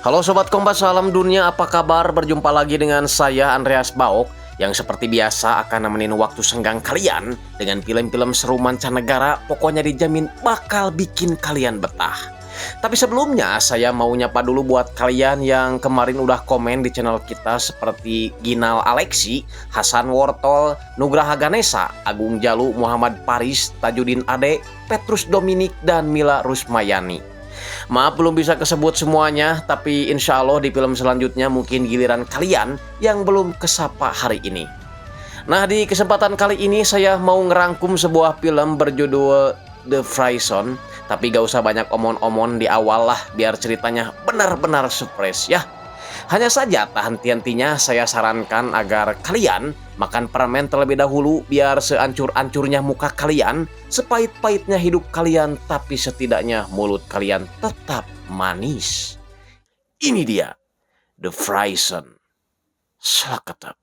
Halo Sobat Kompas, salam dunia, apa kabar? Berjumpa lagi dengan saya Andreas Baok yang seperti biasa akan nemenin waktu senggang kalian dengan film-film seru mancanegara. Pokoknya dijamin bakal bikin kalian betah. Tapi sebelumnya saya mau nyapa dulu buat kalian yang kemarin udah komen di channel kita seperti Ginal Alexi, Hasan Wortol, Nugraha Ganesa, Agung Jalu, Muhammad Paris, Tajudin Ade, Petrus Dominik, dan Mila Rusmayani. Maaf belum bisa kesebut semuanya, tapi insya Allah di film selanjutnya mungkin giliran kalian yang belum kesapa hari ini. Nah, di kesempatan kali ini saya mau ngerangkum sebuah film berjudul The Fryson. Tapi gak usah banyak omon-omon di awal lah, biar ceritanya benar-benar surprise ya. Hanya saja tak henti-hentinya saya sarankan agar kalian makan permen terlebih dahulu biar seancur-ancurnya muka kalian, sepahit-pahitnya hidup kalian, tapi setidaknya mulut kalian tetap manis. Ini dia, The Fryson. Slaketep.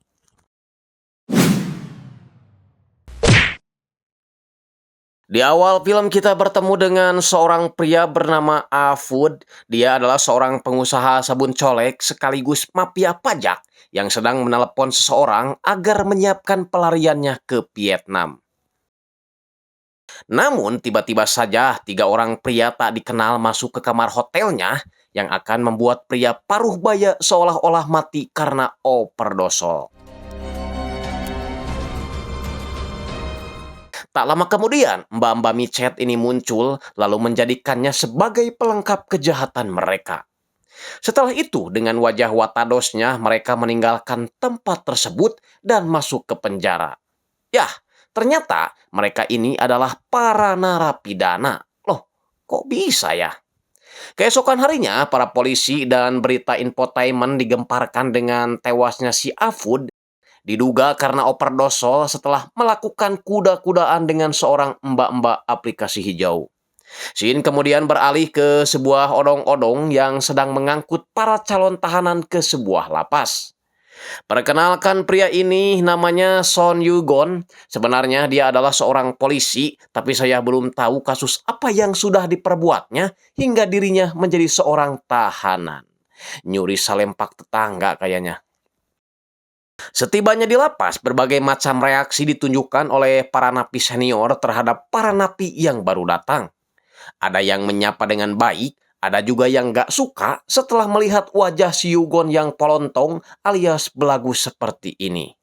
Di awal film kita bertemu dengan seorang pria bernama Afud. Dia adalah seorang pengusaha sabun colek sekaligus mafia pajak yang sedang menelepon seseorang agar menyiapkan pelariannya ke Vietnam. Namun tiba-tiba saja 3 orang pria tak dikenal masuk ke kamar hotelnya yang akan membuat pria paruh baya seolah-olah mati karena overdose. Tak lama kemudian, Mbak-mbak micet ini muncul lalu menjadikannya sebagai pelengkap kejahatan mereka. Setelah itu, dengan wajah watadosnya, mereka meninggalkan tempat tersebut dan masuk ke penjara. Yah, ternyata mereka ini adalah para narapidana. Loh, kok bisa ya? Keesokan harinya, para polisi dan berita infotainment digemparkan dengan tewasnya si Afud. Diduga karena overdose setelah melakukan kuda-kudaan dengan seorang mbak-mbak aplikasi hijau. Scene kemudian beralih ke sebuah odong-odong yang sedang mengangkut para calon tahanan ke sebuah lapas. Perkenalkan, pria ini namanya Son Yugon. Sebenarnya dia adalah seorang polisi, tapi saya belum tahu kasus apa yang sudah diperbuatnya hingga dirinya menjadi seorang tahanan. Nyuri salempak tetangga kayaknya. Setibanya di lapas, berbagai macam reaksi ditunjukkan oleh para napi senior terhadap para napi yang baru datang. Ada yang menyapa dengan baik, ada juga yang gak suka setelah melihat wajah si Yugon yang polontong alias belagu seperti ini.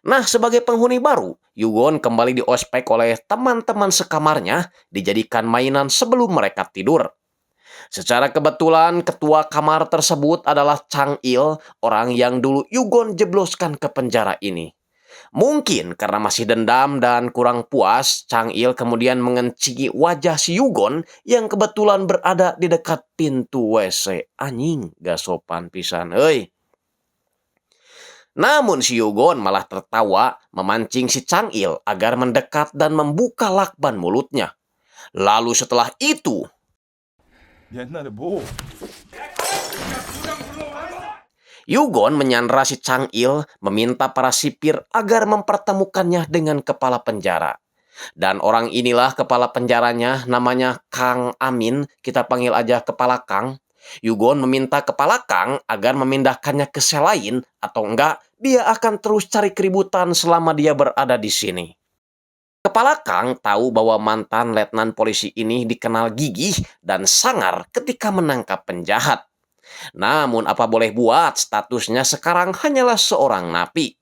Nah, sebagai penghuni baru, Yugon kembali diospek oleh teman-teman sekamarnya, dijadikan mainan sebelum mereka tidur. Secara kebetulan, ketua kamar tersebut adalah Chang Il, orang yang dulu Yugon jebloskan ke penjara ini. Mungkin karena masih dendam dan kurang puas, Chang Il kemudian mengencingi wajah si Yugon yang kebetulan berada di dekat pintu WC. Anjing, gak sopan pisan, euy. Namun si Yugon malah tertawa memancing si Chang Il agar mendekat dan membuka lakban mulutnya. Lalu setelah itu, Yugon menyandra si Chang Il, meminta para sipir agar mempertemukannya dengan kepala penjara. Dan orang inilah kepala penjaranya, namanya Kang Amin, kita panggil aja Kepala Kang. Yugon meminta Kepala Kang agar memindahkannya ke sel lain, atau enggak dia akan terus cari keributan selama dia berada di sini. Kepala Kang tahu bahwa mantan letnan polisi ini dikenal gigih dan sangar ketika menangkap penjahat. Namun apa boleh buat, statusnya sekarang hanyalah seorang napi.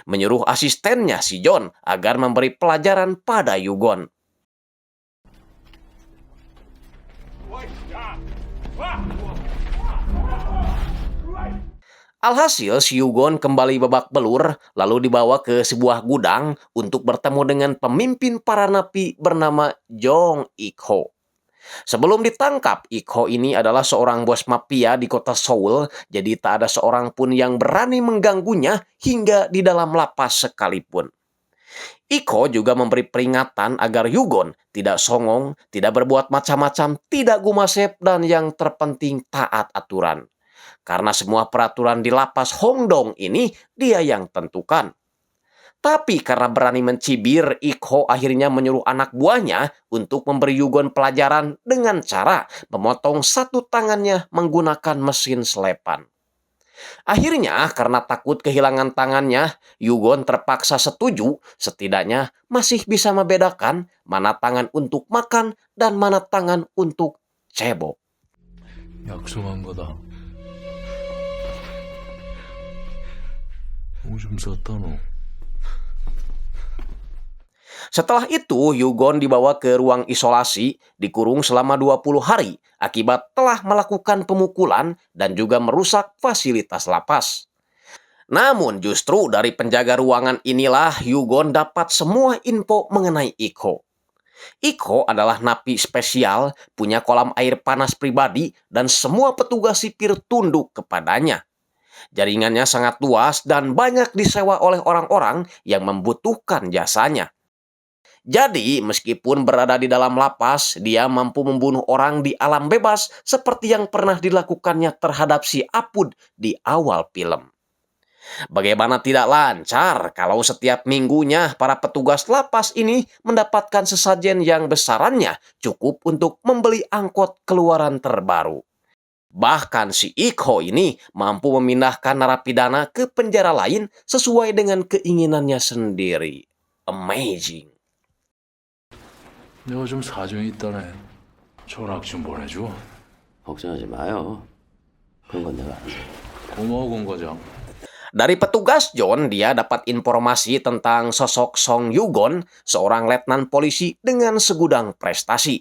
Menyuruh asistennya si John agar memberi pelajaran pada Yugon. Alhasil, si Yugon kembali babak belur, lalu dibawa ke sebuah gudang untuk bertemu dengan pemimpin para napi bernama Jong Ik-ho. Sebelum ditangkap, Ik-ho ini adalah seorang bos mafia di kota Seoul, jadi tak ada seorang pun yang berani mengganggunya hingga di dalam lapas sekalipun. Iko juga memberi peringatan agar Yugon tidak songong, tidak berbuat macam-macam, tidak gumasep, dan yang terpenting taat aturan. Karena semua peraturan di lapas Hongdong ini dia yang tentukan. Tapi karena berani mencibir, Iko akhirnya menyuruh anak buahnya untuk memberi Yugon pelajaran dengan cara memotong satu tangannya menggunakan mesin selepan. Akhirnya, karena takut kehilangan tangannya, Yugon terpaksa setuju, setidaknya masih bisa membedakan mana tangan untuk makan dan mana tangan untuk cebok. 약속한 거다. 오줌 쌌다 너. Setelah itu, Yugon dibawa ke ruang isolasi, dikurung selama 20 hari akibat telah melakukan pemukulan dan juga merusak fasilitas lapas. Namun justru dari penjaga ruangan inilah Yugon dapat semua info mengenai Iko. Iko adalah napi spesial, punya kolam air panas pribadi, dan semua petugas sipir tunduk kepadanya. Jaringannya sangat luas dan banyak disewa oleh orang-orang yang membutuhkan jasanya. Jadi, meskipun berada di dalam lapas, dia mampu membunuh orang di alam bebas seperti yang pernah dilakukannya terhadap si Apud di awal film. Bagaimana tidak lancar kalau setiap minggunya para petugas lapas ini mendapatkan sesajen yang besarannya cukup untuk membeli angkot keluaran terbaru. Bahkan si Iko ini mampu memindahkan narapidana ke penjara lain sesuai dengan keinginannya sendiri. Amazing. 내가 좀 사정이 있다네. 전학 좀 보내줘. 걱정하지 마요. 그런 건 내가 알아서. 고마워 공과장. Dari petugas John, dia dapat informasi tentang sosok Song Yugon, seorang letnan polisi dengan segudang prestasi.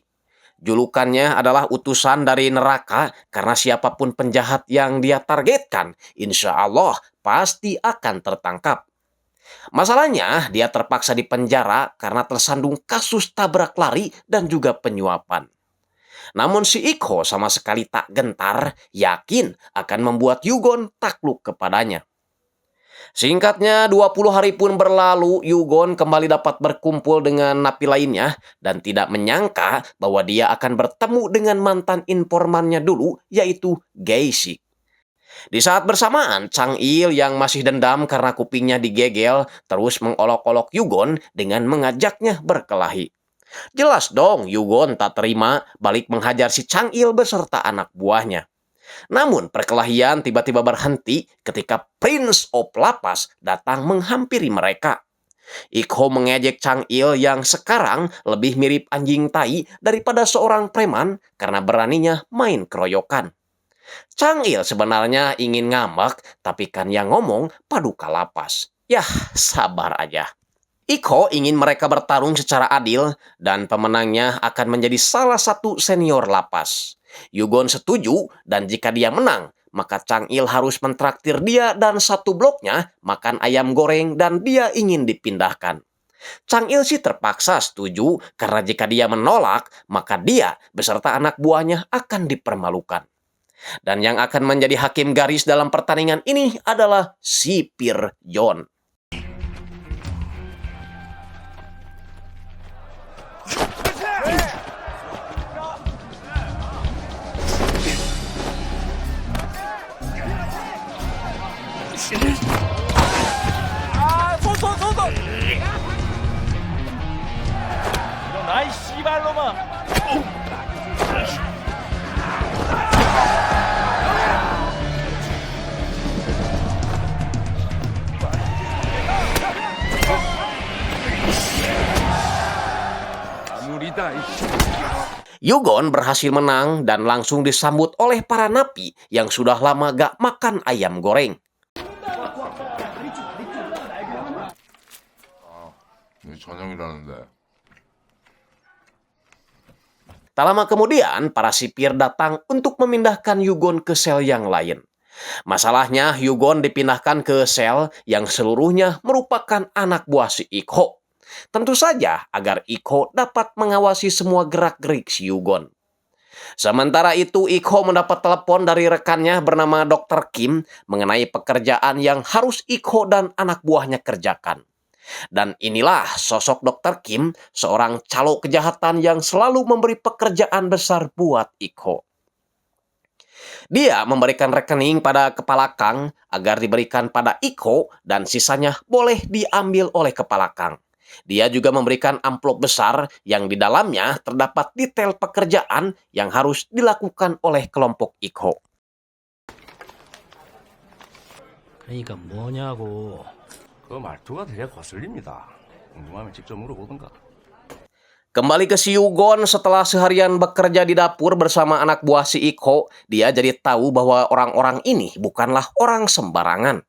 Julukannya adalah utusan dari neraka karena siapapun penjahat yang dia targetkan, insya Allah pasti akan tertangkap. Masalahnya, dia terpaksa dipenjara karena tersandung kasus tabrak lari dan juga penyuapan. Namun si Iko sama sekali tak gentar, yakin akan membuat Yugon takluk kepadanya. Singkatnya, 20 hari pun berlalu, Yugon kembali dapat berkumpul dengan napi lainnya dan tidak menyangka bahwa dia akan bertemu dengan mantan informannya dulu, yaitu Geisik. Di saat bersamaan, Chang Il yang masih dendam karena kupingnya digegel terus mengolok-olok Yugon dengan mengajaknya berkelahi. Jelas dong Yugon tak terima balik menghajar si Chang Il beserta anak buahnya. Namun perkelahian tiba-tiba berhenti ketika Prince of Lapas datang menghampiri mereka. Iko mengejek Chang Il yang sekarang lebih mirip anjing tai daripada seorang preman karena beraninya main keroyokan. Chang Il sebenarnya ingin ngambek, tapi kan yang ngomong Paduka Lapas. Yah, sabar aja. Iko ingin mereka bertarung secara adil dan pemenangnya akan menjadi salah satu senior lapas. Yugon setuju dan jika dia menang, maka Chang Il harus mentraktir dia dan satu bloknya makan ayam goreng dan dia ingin dipindahkan. Chang Il sih terpaksa setuju karena jika dia menolak, maka dia beserta anak buahnya akan dipermalukan. Dan yang akan menjadi hakim garis dalam pertandingan ini adalah Sipir John. 나이 씨발놈아. Yugon berhasil menang dan langsung disambut oleh para napi yang sudah lama gak makan ayam goreng. 저녁이라는데. Tak lama kemudian, para sipir datang untuk memindahkan Yugon ke sel yang lain. Masalahnya, Yugon dipindahkan ke sel yang seluruhnya merupakan anak buah si Iko. Tentu saja agar Iko dapat mengawasi semua gerak-gerik si Yugon. Sementara itu, Iko mendapat telepon dari rekannya bernama Dr. Kim mengenai pekerjaan yang harus Iko dan anak buahnya kerjakan. Dan inilah sosok Dr. Kim, seorang calo kejahatan yang selalu memberi pekerjaan besar buat Iko. Dia memberikan rekening pada kepala Kang agar diberikan pada Iko dan sisanya boleh diambil oleh kepala Kang. Dia juga memberikan amplop besar yang di dalamnya terdapat detail pekerjaan yang harus dilakukan oleh kelompok Iko. 그러니까 뭐냐고. 그 말투가 되게 거슬립니다. 궁금하면 직접 물어보든가. Kembali ke si Yugon setelah seharian bekerja di dapur bersama anak buah si Iko, dia jadi tahu bahwa orang-orang ini bukanlah orang sembarangan.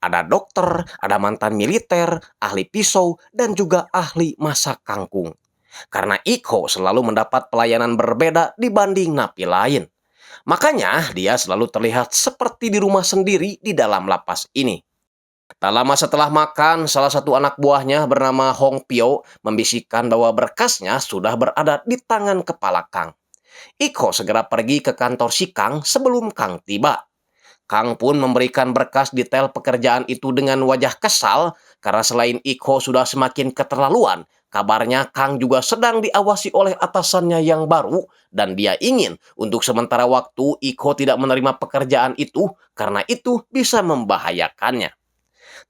Ada dokter, ada mantan militer, ahli pisau, dan juga ahli masak kangkung. Karena Iko selalu mendapat pelayanan berbeda dibanding napi lain. Makanya dia selalu terlihat seperti di rumah sendiri di dalam lapas ini. Tak lama setelah makan, salah satu anak buahnya bernama Hong Pyo membisikkan bahwa berkasnya sudah berada di tangan kepala Kang. Iko segera pergi ke kantor si Kang sebelum Kang tiba. Kang pun memberikan berkas detail pekerjaan itu dengan wajah kesal karena selain Iko sudah semakin keterlaluan, kabarnya Kang juga sedang diawasi oleh atasannya yang baru dan dia ingin untuk sementara waktu Iko tidak menerima pekerjaan itu karena itu bisa membahayakannya.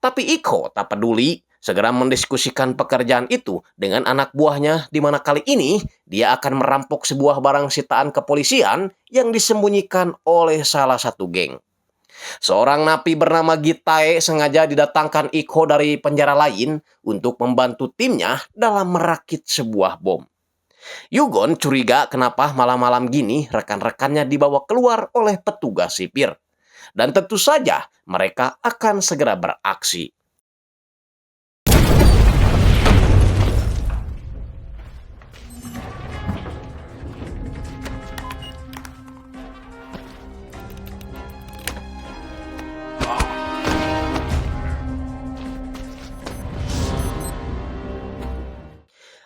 Tapi Iko tak peduli, segera mendiskusikan pekerjaan itu dengan anak buahnya di mana kali ini dia akan merampok sebuah barang sitaan kepolisian yang disembunyikan oleh salah satu geng. Seorang napi bernama Gitae sengaja didatangkan Iko dari penjara lain untuk membantu timnya dalam merakit sebuah bom. Yugon curiga kenapa malam-malam gini rekan-rekannya dibawa keluar oleh petugas sipir. Dan tentu saja mereka akan segera beraksi.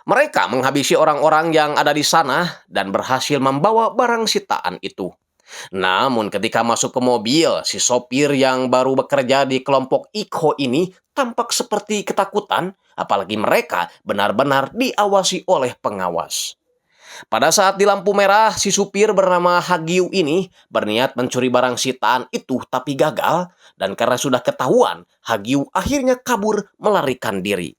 Mereka menghabisi orang-orang yang ada di sana dan berhasil membawa barang sitaan itu. Namun ketika masuk ke mobil, si sopir yang baru bekerja di kelompok Iko ini tampak seperti ketakutan, apalagi mereka benar-benar diawasi oleh pengawas. Pada saat di lampu merah, si supir bernama Hagyu ini berniat mencuri barang sitaan itu tapi gagal, dan karena sudah ketahuan, Hagyu akhirnya kabur melarikan diri.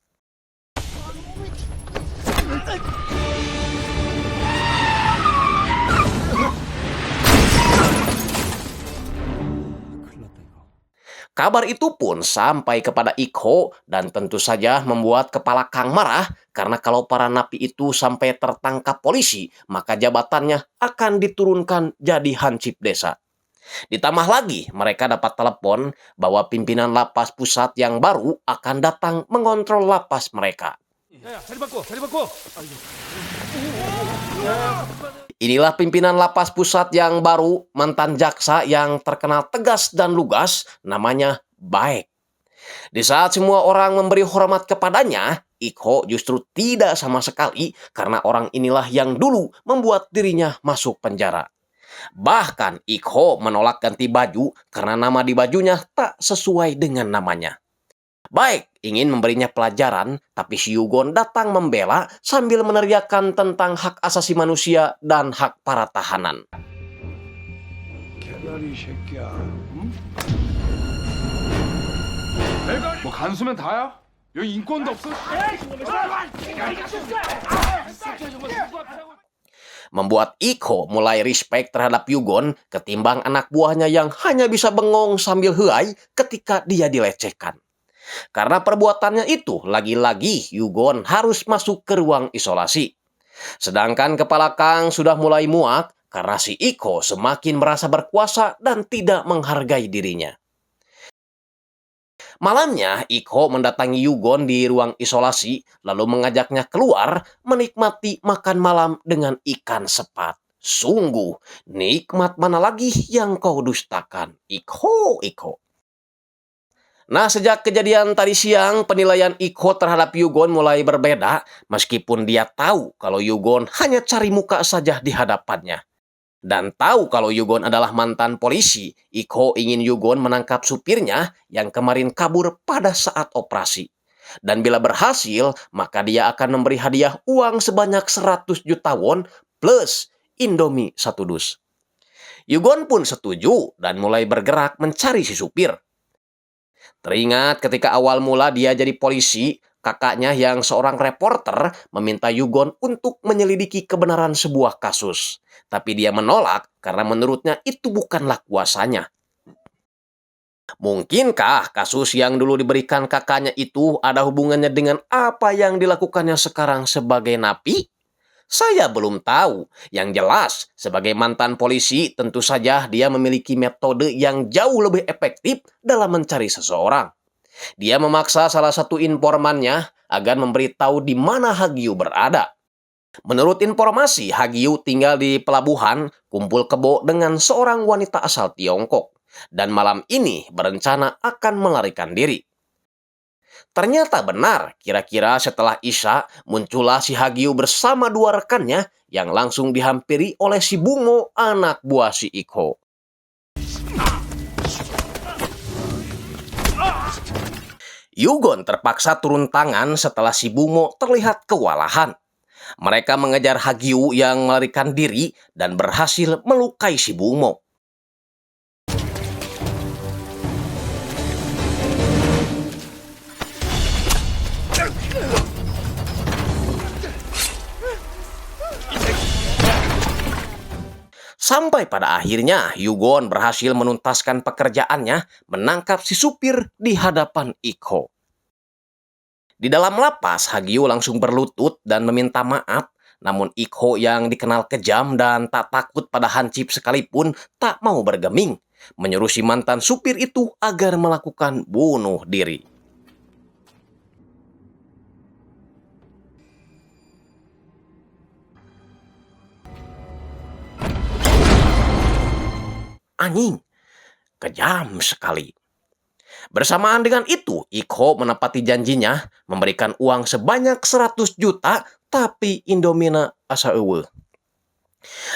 Kabar itu pun sampai kepada Iko dan tentu saja membuat kepala Kang marah karena kalau para napi itu sampai tertangkap polisi, maka jabatannya akan diturunkan jadi hansip desa. Ditambah lagi, mereka dapat telepon bahwa pimpinan lapas pusat yang baru akan datang mengontrol lapas mereka. Inilah pimpinan lapas pusat yang baru, mantan jaksa yang terkenal tegas dan lugas, namanya Baek. Di saat semua orang memberi hormat kepadanya, Iko justru tidak sama sekali karena orang inilah yang dulu membuat dirinya masuk penjara. Bahkan Iko menolak ganti baju karena nama di bajunya tak sesuai dengan namanya. Baik ingin memberinya pelajaran, tapi si Yugon datang membela sambil meneriakkan tentang hak asasi manusia dan hak para tahanan. 뭐 간수면 다야? 여기 인권도 없어? Membuat Iko mulai respect terhadap Yugon ketimbang anak buahnya yang hanya bisa bengong sambil huai ketika dia dilecehkan. Karena perbuatannya itu, lagi-lagi Yugon harus masuk ke ruang isolasi. Sedangkan kepala Kang sudah mulai muak karena si Iko semakin merasa berkuasa dan tidak menghargai dirinya. Malamnya, Iko mendatangi Yugon di ruang isolasi, lalu mengajaknya keluar menikmati makan malam dengan ikan sepat. Sungguh, nikmat mana lagi yang kau dustakan, Iko. Nah, sejak kejadian tadi siang, penilaian Iko terhadap Yugon mulai berbeda, meskipun dia tahu kalau Yugon hanya cari muka saja di hadapannya. Dan tahu kalau Yugon adalah mantan polisi, Iko ingin Yugon menangkap supirnya yang kemarin kabur pada saat operasi. Dan bila berhasil, maka dia akan memberi hadiah uang sebanyak 100 juta won plus Indomie 1 dus. Yugon pun setuju dan mulai bergerak mencari si supir. Teringat ketika awal mula dia jadi polisi, kakaknya yang seorang reporter meminta Yugon untuk menyelidiki kebenaran sebuah kasus. Tapi dia menolak karena menurutnya itu bukanlah kuasanya. Mungkinkah kasus yang dulu diberikan kakaknya itu ada hubungannya dengan apa yang dilakukannya sekarang sebagai napi? Saya belum tahu. Yang jelas, sebagai mantan polisi, tentu saja dia memiliki metode yang jauh lebih efektif dalam mencari seseorang. Dia memaksa salah satu informannya agar memberitahu di mana Hagyu berada. Menurut informasi, Hagyu tinggal di pelabuhan Kumpul Kebo dengan seorang wanita asal Tiongkok. Dan malam ini berencana akan melarikan diri. Ternyata benar, kira-kira setelah Isya, muncullah si Hagyu bersama dua rekannya yang langsung dihampiri oleh si Bungo, anak buah si Ikho. Yugon terpaksa turun tangan setelah si Bungo terlihat kewalahan. Mereka mengejar Hagyu yang melarikan diri dan berhasil melukai si Bungo. Sampai pada akhirnya, Yugon berhasil menuntaskan pekerjaannya menangkap si supir di hadapan Ikho. Di dalam lapas, Hagyu langsung berlutut dan meminta maaf, namun Ikho yang dikenal kejam dan tak takut pada hansip sekalipun tak mau bergeming, menyuruh si mantan supir itu agar melakukan bunuh diri. Anjing, kejam sekali. Bersamaan dengan itu, Ikho menepati janjinya memberikan uang sebanyak 100 juta, tapi Indomina asa eueuh.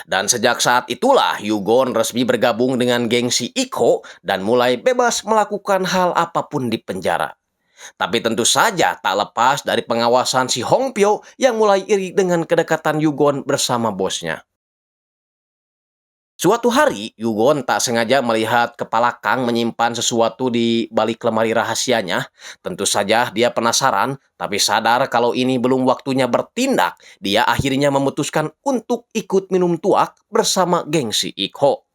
Dan sejak saat itulah Yugon resmi bergabung dengan gengsi Ikho dan mulai bebas melakukan hal apapun di penjara. Tapi tentu saja tak lepas dari pengawasan si Hongpyo yang mulai iri dengan kedekatan Yugon bersama bosnya. Suatu hari, Yugon tak sengaja melihat kepala Kang menyimpan sesuatu di balik lemari rahasianya. Tentu saja dia penasaran, tapi sadar kalau ini belum waktunya bertindak, dia akhirnya memutuskan untuk ikut minum tuak bersama gengsi Ikho.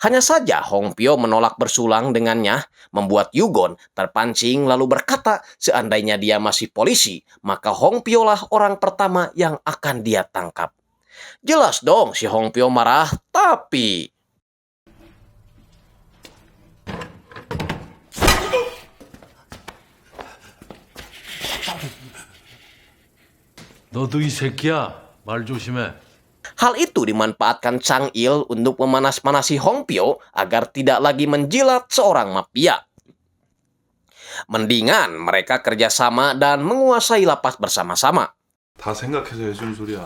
Hanya saja Hongpyo menolak bersulang dengannya, membuat Yugon terpancing lalu berkata seandainya dia masih polisi, maka Hongpyo lah orang pertama yang akan dia tangkap. Jelas dong si Hongpyo marah, tapi 너도 이 새끼야. 말 조심해. hal itu dimanfaatkan Chang-il untuk memanas-manasi Hongpyo agar tidak lagi menjilat seorang mafia. Mendingan mereka kerjasama dan menguasai lapas bersama-sama. 다 생각해서 해주는 소리야.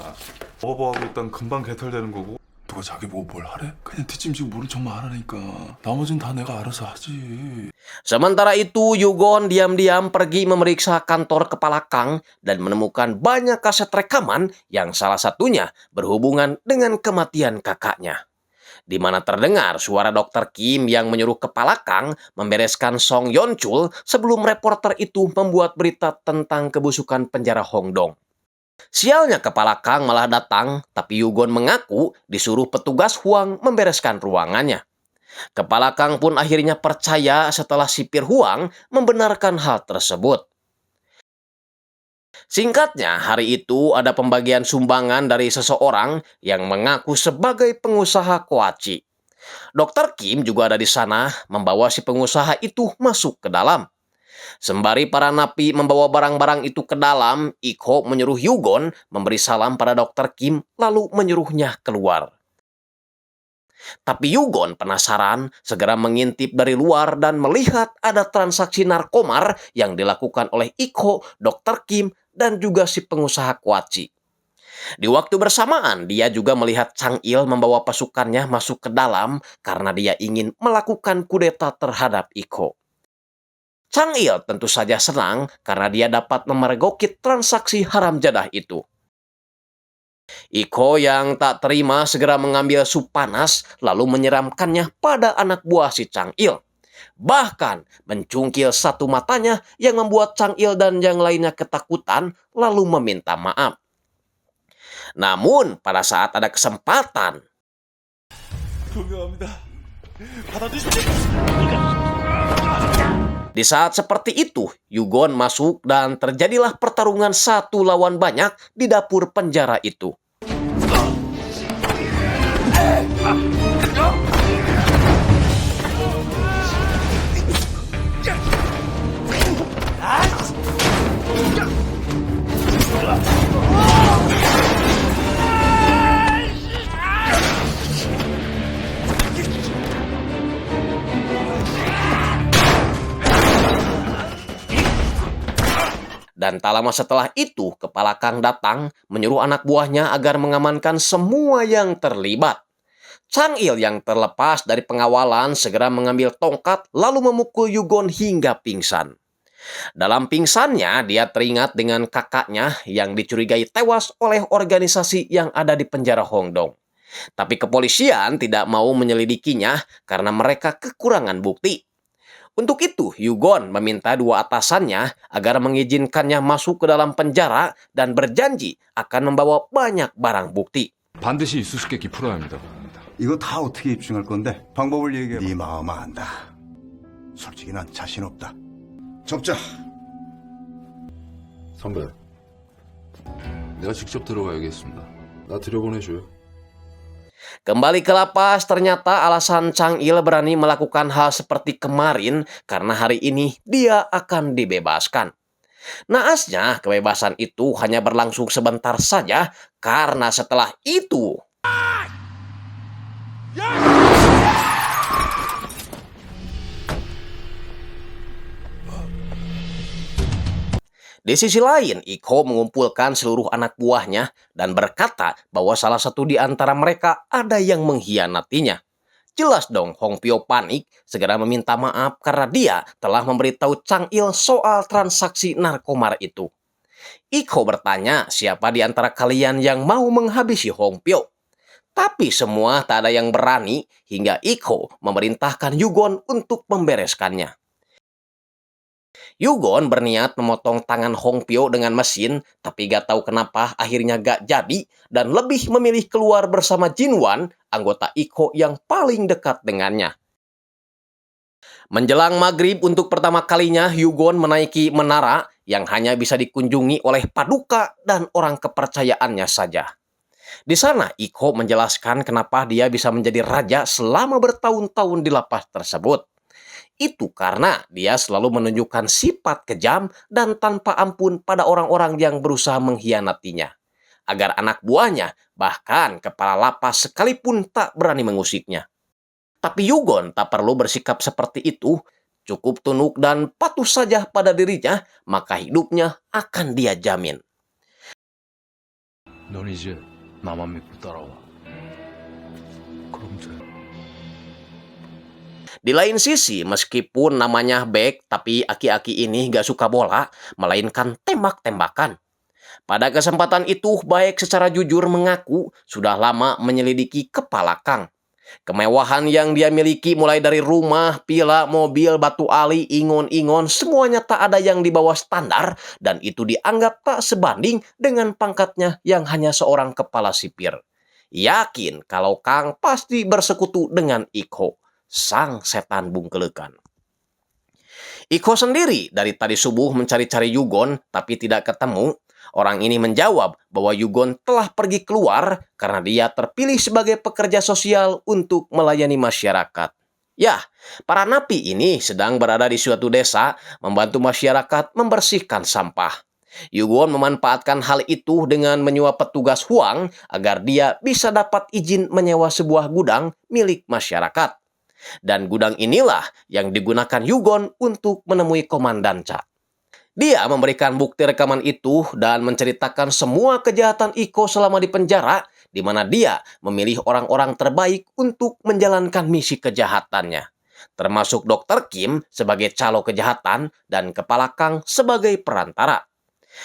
먹어보고 일단 금방 개털되는 거고. 누가 자기 보고 뭘 하래? 그냥 뒷짐지고 모른 척만 하라니까. 나머진 다 내가 알아서 하지. Sementara itu, Yugon diam-diam pergi memeriksa kantor kepala Kang dan menemukan banyak kaset rekaman yang salah satunya berhubungan dengan kematian kakaknya. Di mana terdengar suara Dr. Kim yang menyuruh kepala Kang membereskan Song Yeonchul sebelum reporter itu membuat berita tentang kebusukan penjara Hongdong. Sialnya kepala Kang malah datang, tapi Yugon mengaku disuruh petugas Huang membereskan ruangannya. Kepala Kang pun akhirnya percaya setelah sipir Huang membenarkan hal tersebut. Singkatnya, hari itu ada pembagian sumbangan dari seseorang yang mengaku sebagai pengusaha koaci. Dr. Kim juga ada di sana, membawa si pengusaha itu masuk ke dalam. Sembari para napi membawa barang-barang itu ke dalam, Ikho menyuruh Yugon memberi salam pada Dr. Kim lalu menyuruhnya keluar. Tapi Yugon penasaran, segera mengintip dari luar dan melihat ada transaksi narkomar yang dilakukan oleh Ikho, Dr. Kim, dan juga si pengusaha koaci. Di waktu bersamaan, dia juga melihat Chang-il membawa pasukannya masuk ke dalam karena dia ingin melakukan kudeta terhadap Ikho. Chang Il tentu saja senang karena dia dapat memergoki transaksi haram jadah itu. Iko yang tak terima segera mengambil sup panas lalu menyiramkannya pada anak buah si Chang Il. Bahkan mencungkil satu matanya yang membuat Chang Il dan yang lainnya ketakutan lalu meminta maaf. Namun pada saat ada kesempatan, di saat seperti itu, Yugon masuk dan terjadilah pertarungan satu lawan banyak di dapur penjara itu. Dan tak lama setelah itu, Kepala Kang datang menyuruh anak buahnya agar mengamankan semua yang terlibat. Chang Il yang terlepas dari pengawalan segera mengambil tongkat lalu memukul Yugon hingga pingsan. Dalam pingsannya, dia teringat dengan kakaknya yang dicurigai tewas oleh organisasi yang ada di penjara Hongdong. Tapi kepolisian tidak mau menyelidikinya karena mereka kekurangan bukti. Untuk itu, Yugon meminta dua atasannya agar mengizinkannya masuk ke dalam penjara dan berjanji akan membawa banyak barang bukti. 반드시 이수수께끼 풀어야 합니다. 이거 다 어떻게 입증할 건데? 방법을 얘기해. 네 마음 안다. 솔직히 난 자신 없다. 접자. 선배, 내가 직접 들어가야겠습니다. 나 들여보내줘요. Kembali ke lapas, ternyata alasan Chang Il berani melakukan hal seperti kemarin karena hari ini dia akan dibebaskan. Naasnya, kebebasan itu hanya berlangsung sebentar saja karena setelah itu di sisi lain, Iko mengumpulkan seluruh anak buahnya dan berkata bahwa salah satu di antara mereka ada yang mengkhianatinya. Jelas dong, Hong Pyo panik, segera meminta maaf karena dia telah memberitahu Chang Il soal transaksi narkomar itu. Iko bertanya siapa di antara kalian yang mau menghabisi Hong Pyo. Tapi semua tak ada yang berani hingga Iko memerintahkan Yugon untuk membereskannya. Yugon berniat memotong tangan Hong Pyo dengan mesin, tapi gak tahu kenapa akhirnya gak jadi dan lebih memilih keluar bersama Jinwan, anggota Iko yang paling dekat dengannya. Menjelang maghrib untuk pertama kalinya, Yugon menaiki menara yang hanya bisa dikunjungi oleh paduka dan orang kepercayaannya saja. Di sana, Iko menjelaskan kenapa dia bisa menjadi raja selama bertahun-tahun di lapas tersebut. Itu karena dia selalu menunjukkan sifat kejam dan tanpa ampun pada orang-orang yang berusaha mengkhianatinya. Agar anak buahnya, bahkan kepala lapas sekalipun tak berani mengusiknya. Tapi Yugon tak perlu bersikap seperti itu. Cukup tunduk dan patuh saja pada dirinya, maka hidupnya akan dia jamin. 넌 이제 나만 믿고 따라와. 그럼 돼. Di lain sisi, meskipun namanya Baek, tapi aki-aki ini gak suka bola, melainkan tembak-tembakan. Pada kesempatan itu, Baek secara jujur mengaku sudah lama menyelidiki kepala Kang. Kemewahan yang dia miliki mulai dari rumah, pila, mobil, batu ali, ingon-ingon, semuanya tak ada yang di bawah standar, dan itu dianggap tak sebanding dengan pangkatnya yang hanya seorang kepala sipir. Yakin kalau Kang pasti bersekutu dengan Iko, sang setan bungkelekan. Iko sendiri dari tadi subuh mencari-cari Yugon tapi tidak ketemu. Orang ini menjawab bahwa Yugon telah pergi keluar karena dia terpilih sebagai pekerja sosial untuk melayani masyarakat. Ya, para napi ini sedang berada di suatu desa membantu masyarakat membersihkan sampah. Yugon memanfaatkan hal itu dengan menyuap petugas Huang agar dia bisa dapat izin menyewa sebuah gudang milik masyarakat. Dan gudang inilah yang digunakan Yugon untuk menemui Komandan Cha. Dia memberikan bukti rekaman itu dan menceritakan semua kejahatan Iko selama di penjara, di mana dia memilih orang-orang terbaik untuk menjalankan misi kejahatannya. termasuk Dr. Kim sebagai calo kejahatan dan Kepala Kang sebagai perantara.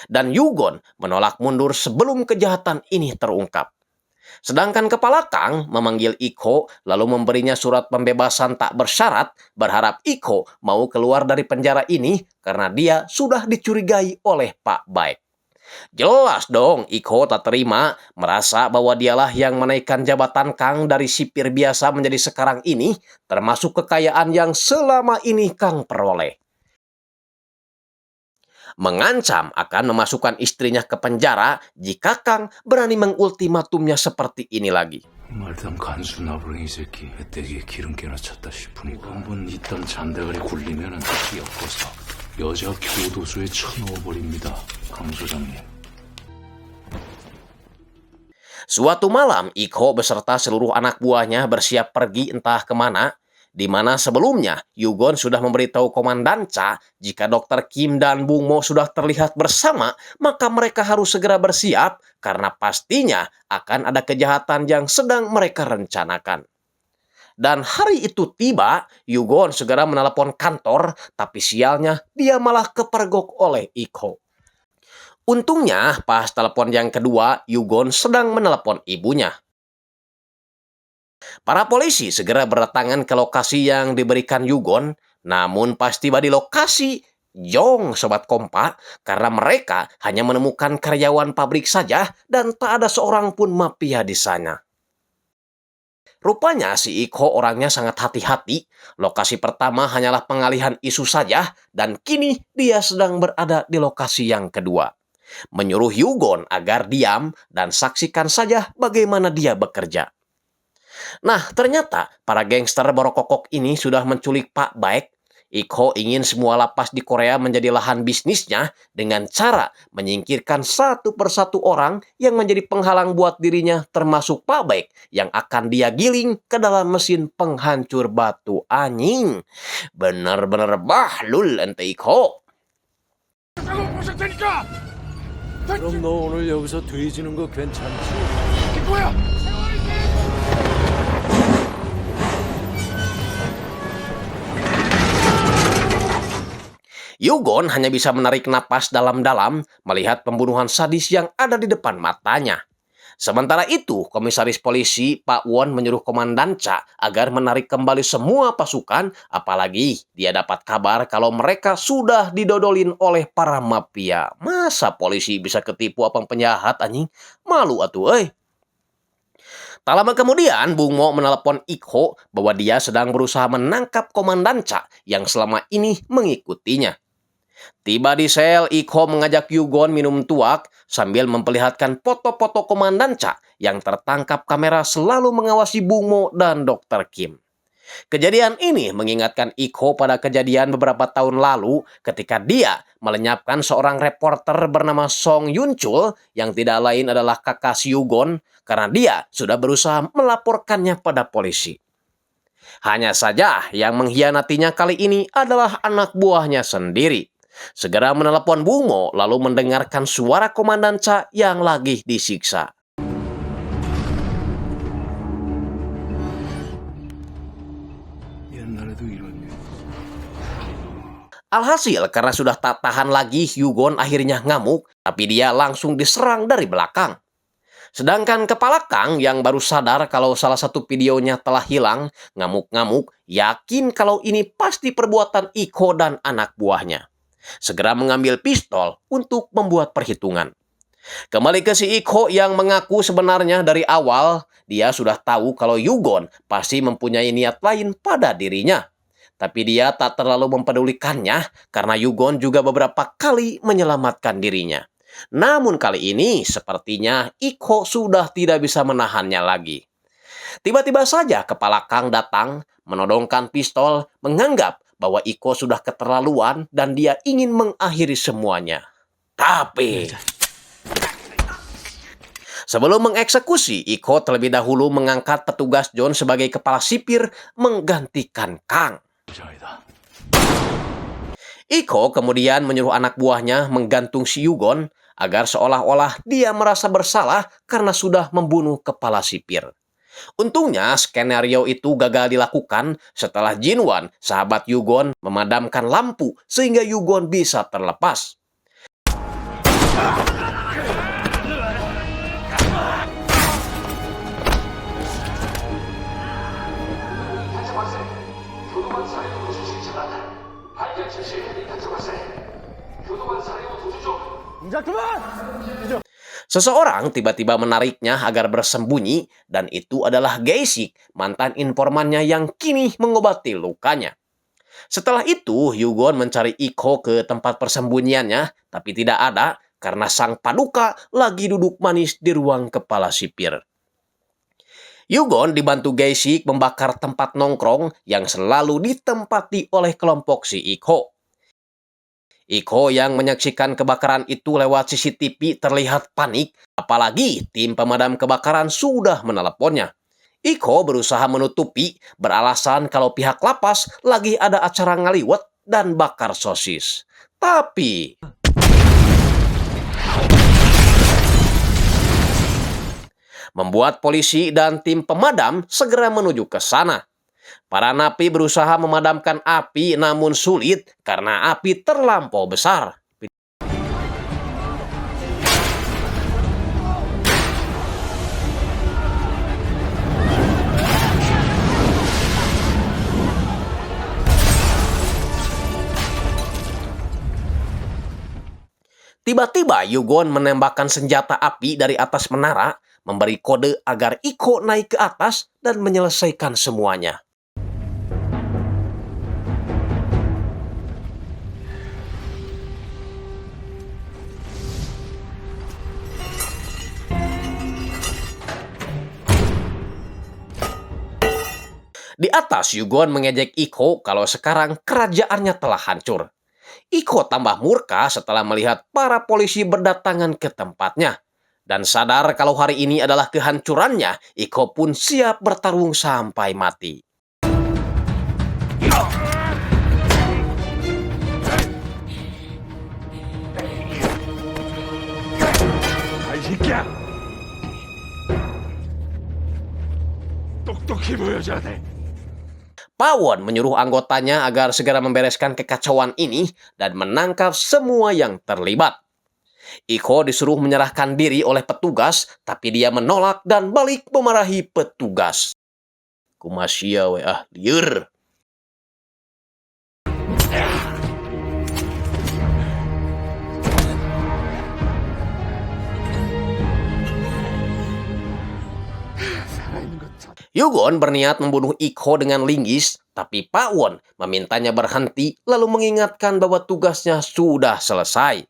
Dan Yugon menolak mundur sebelum kejahatan ini terungkap. Sedangkan Kepala Kang memanggil Iko lalu memberinya surat pembebasan tak bersyarat, berharap Iko mau keluar dari penjara ini karena dia sudah dicurigai oleh Pak Baik. Jelas dong Iko tak terima, merasa bahwa dialah yang menaikkan jabatan Kang dari sipir biasa menjadi sekarang ini, termasuk kekayaan yang selama ini Kang peroleh. Mengancam akan memasukkan istrinya ke penjara jika Kang berani mengultimatumnya seperti ini lagi. 말단 간수 나부랭이 새끼 애때기에 기름깨나 찼다 싶으니까 한번 이딴 잔대가리 굴리면은 끼어퍼서 여자 교도소에 쳐넣어버립니다. 강 소장님. Suatu malam, Iko beserta seluruh anak buahnya bersiap pergi entah kemana, di mana sebelumnya Yugon sudah memberitahu Komandan Cha jika Dr. Kim dan Bung Mo sudah terlihat bersama, maka mereka harus segera bersiap karena pastinya akan ada kejahatan yang sedang mereka rencanakan. Dan hari itu tiba, Yugon segera menelepon kantor, tapi sialnya dia malah kepergok oleh Iko. Untungnya pas telepon yang kedua, Yugon sedang menelepon ibunya. Para polisi segera berdatangan ke lokasi yang diberikan Yugon, namun pas tiba di lokasi, jong sobat kompa, karena mereka hanya menemukan karyawan pabrik saja dan tak ada seorang pun mafia di sana. Rupanya si Iko orangnya sangat hati-hati, lokasi pertama hanyalah pengalihan isu saja, dan kini dia sedang berada di lokasi yang kedua. Menyuruh Yugon agar diam dan saksikan saja bagaimana dia bekerja. Nah, ternyata para gangster borokokok ini sudah menculik Pak Baek. Iko ingin semua lapas di Korea menjadi lahan bisnisnya dengan cara menyingkirkan satu persatu orang yang menjadi penghalang buat dirinya, termasuk Pak Baek yang akan dia giling ke dalam mesin penghancur batu anjing. Bener-bener bahlul ente Iko. 그럼 너 오늘 여기서 돼지는 거 괜찮지? Yugon hanya bisa menarik napas dalam-dalam melihat pembunuhan sadis yang ada di depan matanya. Sementara itu, komisaris polisi Pak Won menyuruh Komandan Cha agar menarik kembali semua pasukan, apalagi dia dapat kabar kalau mereka sudah didodolin oleh para mafia. Masa polisi bisa ketipu apa penjahat anjing? Malu atuh euy. Tak lama kemudian, Bung Mo menelepon Iko bahwa dia sedang berusaha menangkap Komandan Cha yang selama ini mengikutinya. Tiba di sel, Iko mengajak Yugon minum tuak sambil memperlihatkan foto-foto Komandan Cha yang tertangkap kamera selalu mengawasi Bung Mo dan Dr. Kim. Kejadian ini mengingatkan Iko pada kejadian beberapa tahun lalu ketika dia melenyapkan seorang reporter bernama Song Yun Chul yang tidak lain adalah kakak si Yugon karena dia sudah berusaha melaporkannya pada polisi. Hanya saja yang mengkhianatinya kali ini adalah anak buahnya sendiri. Segera menelepon Bung Mo lalu mendengarkan suara Komandan Cha yang lagi disiksa. 옛날에도 이런 일. Alhasil karena sudah tak tahan lagi, Yugon akhirnya ngamuk, tapi dia langsung diserang dari belakang. Sedangkan Kepala Kang yang baru sadar kalau salah satu videonya telah hilang, ngamuk-ngamuk, yakin kalau ini pasti perbuatan Iko dan anak buahnya. Segera mengambil pistol untuk membuat perhitungan. Kembali ke si Iko yang mengaku sebenarnya dari awal, dia sudah tahu kalau Yugon pasti mempunyai niat lain pada dirinya. Tapi dia tak terlalu mempedulikannya karena Yugon juga beberapa kali menyelamatkan dirinya. Namun kali ini sepertinya Iko sudah tidak bisa menahannya lagi. Tiba-tiba saja Kepala Kang datang, menodongkan pistol, menganggap bahwa Iko sudah keterlaluan dan dia ingin mengakhiri semuanya. Tapi sebelum mengeksekusi, Iko terlebih dahulu mengangkat petugas John sebagai kepala sipir menggantikan Kang. Iko kemudian menyuruh anak buahnya menggantung si Yugon agar seolah-olah dia merasa bersalah karena sudah membunuh kepala sipir. Untungnya skenario itu gagal dilakukan setelah Jinwan, sahabat Yugon, memadamkan lampu sehingga Yugon bisa terlepas. Seseorang tiba-tiba menariknya agar bersembunyi, dan itu adalah Geisik, mantan informannya yang kini mengobati lukanya. Setelah itu, Yugon mencari Iko ke tempat persembunyiannya, tapi tidak ada karena sang paduka lagi duduk manis di ruang kepala sipir. Yugon dibantu Geisik membakar tempat nongkrong yang selalu ditempati oleh kelompok si Iko. Iko yang menyaksikan kebakaran itu lewat CCTV terlihat panik, apalagi tim pemadam kebakaran sudah meneleponnya. Iko berusaha menutupi, beralasan kalau pihak lapas lagi ada acara ngaliwet dan bakar sosis. Tapi membuat polisi dan tim pemadam segera menuju ke sana. Para napi berusaha memadamkan api namun sulit karena api terlampau besar. Tiba-tiba Yugon menembakkan senjata api dari atas menara, memberi kode agar Iko naik ke atas dan menyelesaikan semuanya. Di atas, Yugon mengejek Iko kalau sekarang kerajaannya telah hancur. Iko tambah murka setelah melihat para polisi berdatangan ke tempatnya. Dan sadar kalau hari ini adalah kehancurannya, Iko pun siap bertarung sampai mati. Pawon menyuruh anggotanya agar segera membereskan kekacauan ini dan menangkap semua yang terlibat. Iko disuruh menyerahkan diri oleh petugas, tapi dia menolak dan balik memarahi petugas. Kumasia we liur. Yugon berniat membunuh Iko dengan linggis, tapi Pawon memintanya berhenti lalu mengingatkan bahwa tugasnya sudah selesai.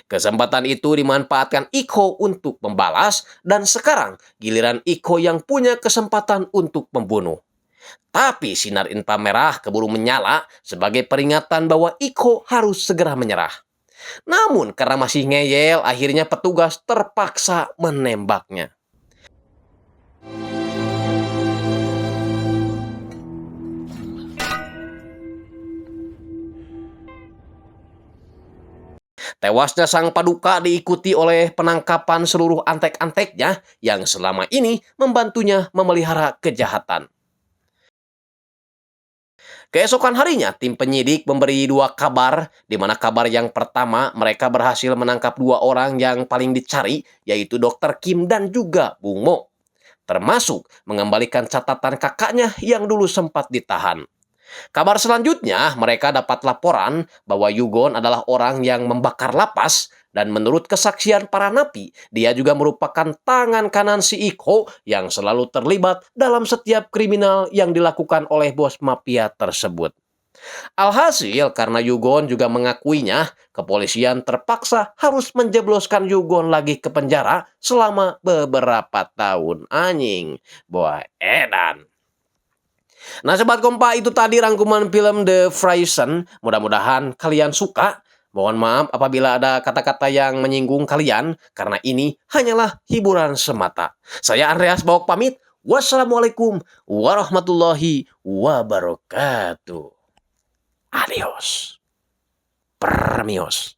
Kesempatan itu dimanfaatkan Iko untuk membalas, dan sekarang giliran Iko yang punya kesempatan untuk membunuh. Tapi sinar inframerah keburu menyala sebagai peringatan bahwa Iko harus segera menyerah. Namun karena masih ngeyel, akhirnya petugas terpaksa menembaknya. Tewasnya sang paduka diikuti oleh penangkapan seluruh antek-anteknya yang selama ini membantunya memelihara kejahatan. Keesokan harinya, tim penyidik memberi 2 kabar, di mana kabar yang pertama mereka berhasil menangkap 2 orang yang paling dicari, yaitu Dr. Kim dan juga Bung Mo. Termasuk mengembalikan catatan kakaknya yang dulu sempat ditahan. Kabar selanjutnya, mereka dapat laporan bahwa Yugon adalah orang yang membakar lapas, dan menurut kesaksian para napi, dia juga merupakan tangan kanan si Iko yang selalu terlibat dalam setiap kriminal yang dilakukan oleh bos mafia tersebut. Alhasil, karena Yugon juga mengakuinya, kepolisian terpaksa harus menjebloskan Yugon lagi ke penjara selama beberapa tahun. Anjing, boy, edan. Nah Sobat Kompa, itu tadi rangkuman film The Frozen. Mudah-mudahan kalian suka. Mohon maaf apabila ada kata-kata yang menyinggung kalian, karena ini hanyalah hiburan semata. Saya Andreas Baok pamit. Wassalamualaikum warahmatullahi wabarakatuh. Adios. Permios.